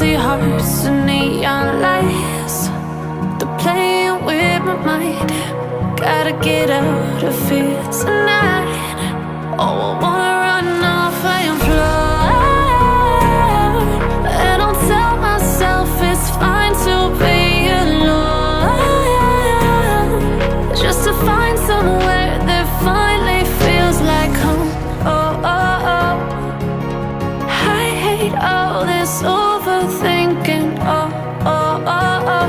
Empty hearts and neon lights, they're playing with my mind. Gotta get out of here tonight. Oh, I wanna run off and fly, and I'll tell myself it's fine to be alone, just to find somewhere that finally feels like home. Oh, oh, oh. I hate all this overthinking. Oh, oh, oh, oh.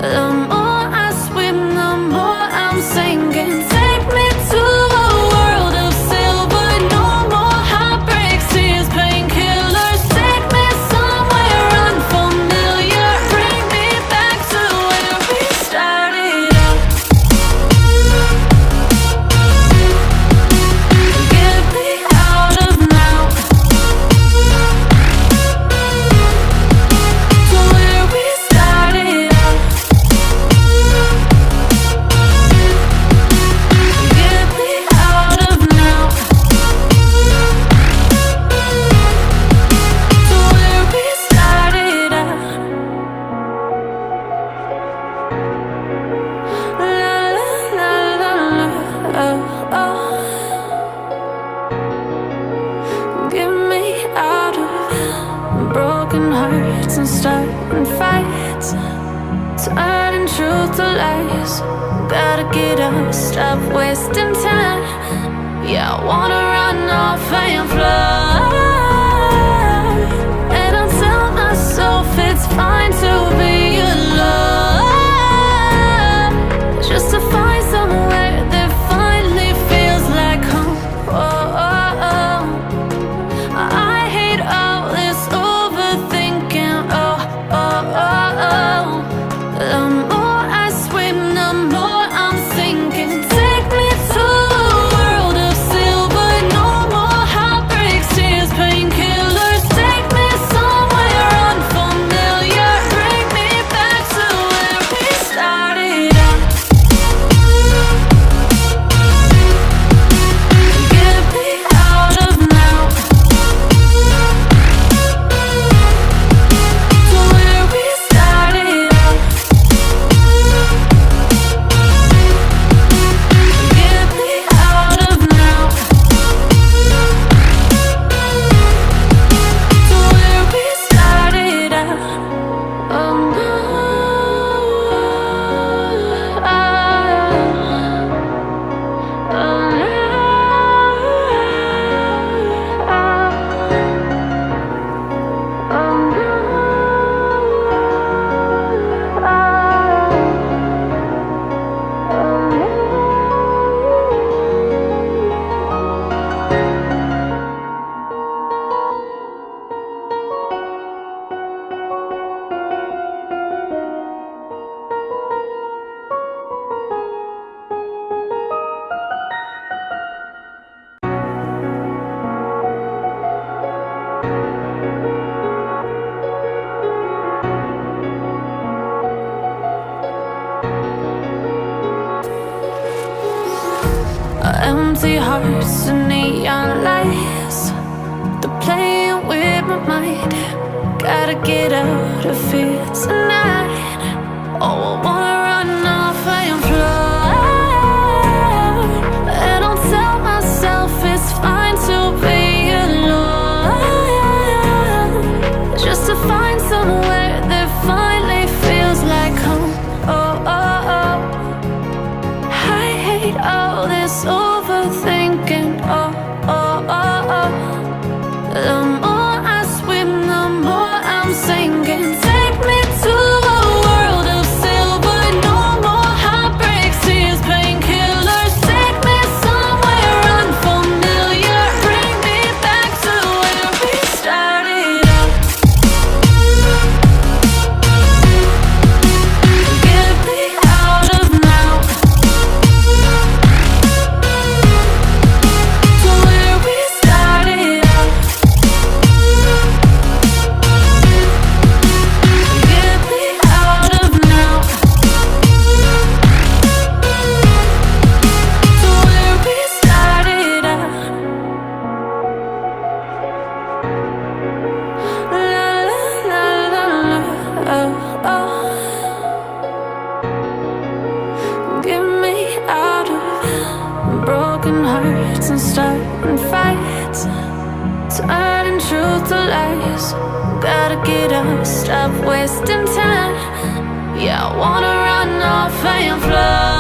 The more I swim, the more I'm sinking. Take me to a world of silver. No more heartbreaks, tears, painkillers. Take me somewhere unfamiliar. Bring me back to where we started out. Get me out of now, to where we started out. Get me out of now, to where we started out. La la la la la, oh, oh. Get me out of broken hearts and starting fights, turning truth to lies. Gotta get up, stop wasting time. Yeah, I wanna run off and fly, and I'll tell myself it's fine to be alone, just to find somewhere that finally feels like home. Oh, oh, oh. I hate all this overthinking. Oh, oh, oh, oh. The more I swim, the more I'm sinking. Take me to a world of silver. No more heartbreaks, tears, painkillers. Take me somewhere unfamiliar. Bring me back to where we started out. Get me out of now, to where we started out. Get me out of now, to where we started out. Oh no, oh no. Empty hearts and neon lights, they're playing with my mind. Gotta get out of here tonight. Oh, I wanna run off and fly, and I'll tell myself it's fine to be alone, just to find somewhere that finally feels like home. Oh, oh, oh. I hate all this overthinking. Oh, oh, oh, oh. The more I swim, the more I'm sinking. Take me to a world of silver. stop wasting time. Yeah, I wanna run off and fly.